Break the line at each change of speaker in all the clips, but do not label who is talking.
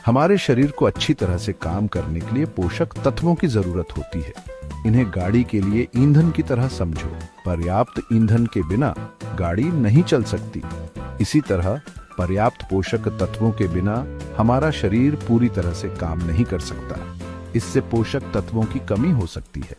हमारे शरीर को अच्छी तरह से काम करने के लिए पोषक तत्वों की जरूरत होती है। इन्हें गाड़ी के लिए ईंधन की तरह समझो। पर्याप्त ईंधन के बिना गाड़ी नहीं चल सकती। इसी तरह पर्याप्त पोषक तत्वों के बिना हमारा शरीर पूरी तरह से काम नहीं कर सकता। इससे पोषक तत्वों की कमी हो सकती है।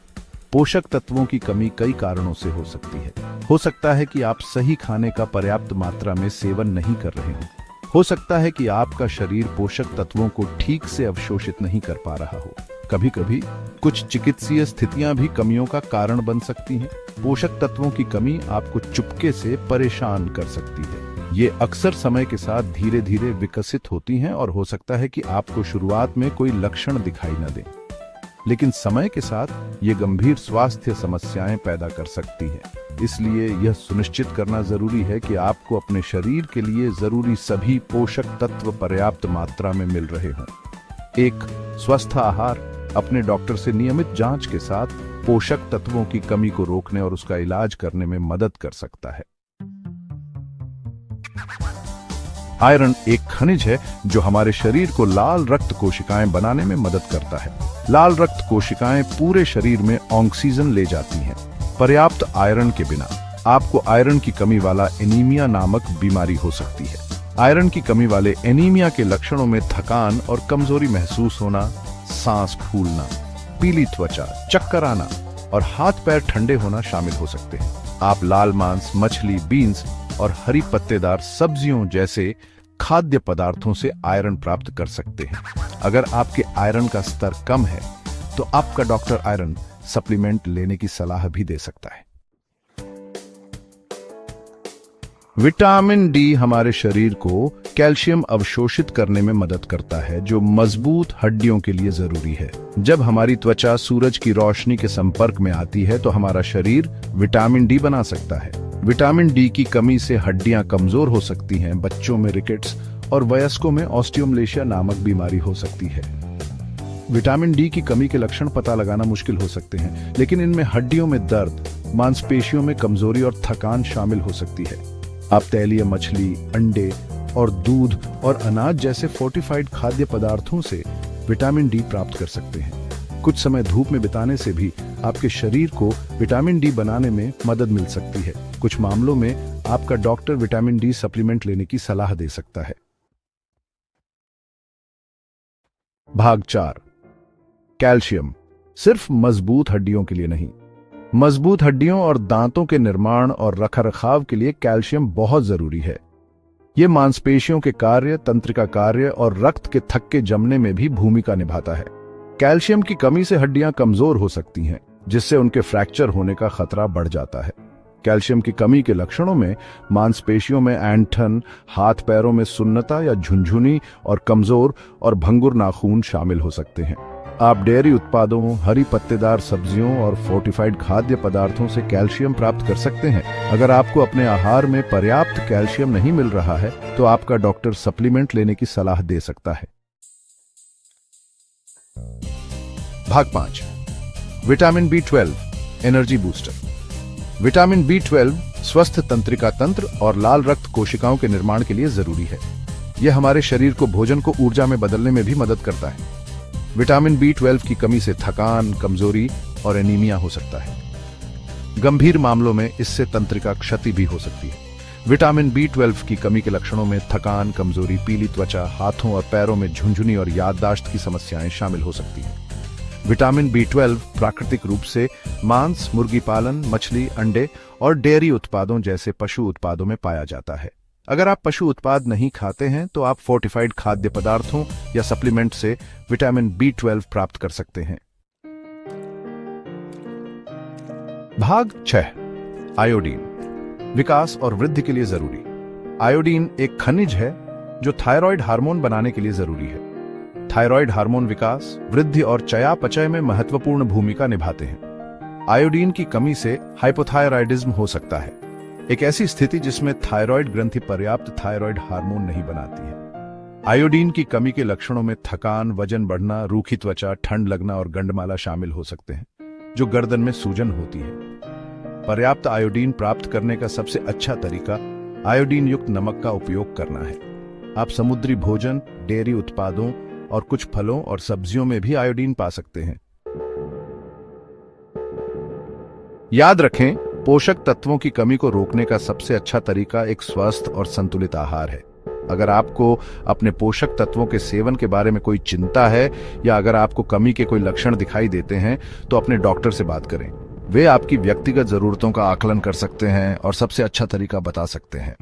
पोषक तत्वों की कमी कई कारणों से हो सकती है। हो सकता है कि आप सही खाने का पर्याप्त मात्रा में सेवन नहीं कर रहे हो सकता है कि आपका शरीर पोषक तत्वों को ठीक से अवशोषित नहीं कर पा रहा हो। कभी कभी कुछ चिकित्सीय स्थितियां भी कमियों का कारण बन सकती हैं। पोषक तत्वों की कमी आपको चुपके से परेशान कर सकती है। ये अक्सर समय के साथ धीरे धीरे विकसित होती हैं और हो सकता है कि आपको शुरुआत में कोई लक्षण दिखाई न दें, लेकिन समय के साथ ये गंभीर स्वास्थ्य समस्याएं पैदा कर सकती हैं। इसलिए यह सुनिश्चित करना जरूरी है कि आपको अपने शरीर के लिए जरूरी सभी पोषक तत्व पर्याप्त मात्रा में मिल रहे हों। एक स्वस्थ आहार अपने डॉक्टर से नियमित जांच के साथ पोषक तत्वों की कमी को रोकने और उसका इलाज करने में मदद कर सकता है। आयरन एक खनिज है जो हमारे शरीर को लाल रक्त कोशिकाएं बनाने में मदद करता है। लाल रक्त कोशिकाएं पूरे शरीर में ऑक्सीजन ले जाती हैं। पर्याप्त आयरन के बिना आपको आयरन की कमी वाला एनीमिया नामक बीमारी हो सकती है। आयरन की कमी वाले एनीमिया के लक्षणों में थकान और कमजोरी महसूस होना, सांस फूलना, पीली त्वचा, चक्कर आना और हाथ पैर ठंडे होना शामिल हो सकते हैं। आप लाल मांस, मछली, बीन्स और हरी पत्तेदार सब्जियों जैसे खाद्य पदार्थों से आयरन प्राप्त कर सकते हैं। अगर आपके आयरन का स्तर कम है तो आपका डॉक्टर आयरन सप्लीमेंट लेने की सलाह भी दे सकता है। विटामिन डी हमारे शरीर को कैल्शियम अवशोषित करने में मदद करता है, जो मजबूत हड्डियों के लिए जरूरी है। जब हमारी त्वचा सूरज की रोशनी के संपर्क में आती है तो हमारा शरीर विटामिन डी बना सकता है। विटामिन डी की कमी से हड्डियां कमजोर हो सकती हैं। बच्चों में रिकेट्स और वयस्कों में ऑस्टियोमलेशिया नामक बीमारी हो सकती है। विटामिन डी की कमी के लक्षण पता लगाना मुश्किल हो सकते हैं, लेकिन इनमें हड्डियों में दर्द, मांसपेशियों में कमजोरी और थकान शामिल हो सकती है। आप तैलीय मछली, अंडे और दूध और अनाज जैसे फोर्टिफाइड खाद्य पदार्थों से विटामिन डी प्राप्त कर सकते हैं। कुछ समय धूप में बिताने से भी आपके शरीर को विटामिन डी बनाने में मदद मिल सकती है। कुछ मामलों में आपका डॉक्टर विटामिन डी सप्लीमेंट लेने की सलाह दे सकता है। भाग 4, कैल्शियम सिर्फ मजबूत हड्डियों के लिए नहीं। मजबूत हड्डियों और दांतों के निर्माण और रखरखाव के लिए कैल्शियम बहुत जरूरी है। यह मांसपेशियों के कार्य, तंत्रिका कार्य और रक्त के थक्के जमने में भी भूमिका निभाता है। कैल्शियम की कमी से हड्डियां कमजोर हो सकती हैं, जिससे उनके फ्रैक्चर होने का खतरा बढ़ जाता है। कैल्शियम की कमी के लक्षणों में मांसपेशियों में ऐंठन, हाथ पैरों में सुन्नता या झुनझुनी और कमजोर और भंगुर नाखून शामिल हो सकते हैं। आप डेयरी उत्पादों, हरी पत्तेदार सब्जियों और फोर्टिफाइड खाद्य पदार्थों से कैल्शियम प्राप्त कर सकते हैं। अगर आपको अपने आहार में पर्याप्त कैल्शियम नहीं मिल रहा है तो आपका डॉक्टर सप्लीमेंट लेने की सलाह दे सकता है। भाग 5, vitamin B12 energy booster. Vitamin B12 स्वस्थ तंत्रिका तंत्र और लाल रक्त कोशिकाओं के निर्माण के लिए जरूरी है। यह हमारे शरीर को भोजन को ऊर्जा में बदलने में भी मदद करता है। विटामिन B12 की कमी से थकान, कमजोरी और एनीमिया हो सकता है। गंभीर मामलों में इससे तंत्रिका क्षति भी हो सकती है। विटामिन B12 की कमी के लक्षणों में थकान, कमजोरी, पीली त्वचा, हाथों और पैरों में झुनझुनी और याददाश्त की समस्याएं शामिल हो सकती हैं। विटामिन B12 प्राकृतिक रूप से मांस, मुर्गी पालन, मछली, अंडे और डेयरी उत्पादों जैसे पशु उत्पादों में पाया जाता है। अगर आप पशु उत्पाद नहीं खाते हैं तो आप फोर्टिफाइड खाद्य पदार्थों या सप्लीमेंट से विटामिन B12 प्राप्त कर सकते हैं। भाग 6, आयोडीन विकास और वृद्धि के लिए जरूरी। आयोडीन एक खनिज है जो थायराइड हार्मोन बनाने के लिए जरूरी है। थायराइड हार्मोन विकास, वृद्धि और चयापचय में महत्वपूर्ण भूमिका निभाते हैं। आयोडीन की कमी से हाइपोथायराइडिज्म हो सकता है, एक ऐसी स्थिति जिसमें थायराइड ग्रंथि पर्याप्त थायराइड हार्मोन नहीं बनाती है। आयोडीन की कमी के लक्षणों में थकान, वजन बढ़ना, रूखी त्वचा, ठंड लगना और गंडमाला शामिल हो सकते हैं, जो गर्दन में सूजन होती है। पर्याप्त आयोडीन प्राप्त करने का सबसे अच्छा तरीका आयोडीन युक्त नमक का उपयोग करना है। आप समुद्री भोजन, डेयरी उत्पादों और कुछ फलों और सब्जियों में भी आयोडीन पा सकते हैं। याद रखें, पोषक तत्वों की कमी को रोकने का सबसे अच्छा तरीका एक स्वस्थ और संतुलित आहार है। अगर आपको अपने पोषक तत्वों के सेवन के बारे में कोई चिंता है या अगर आपको कमी के कोई लक्षण दिखाई देते हैं तो अपने डॉक्टर से बात करें। वे आपकी व्यक्तिगत जरूरतों का आकलन कर सकते हैं और सबसे अच्छा तरीका बता सकते हैं।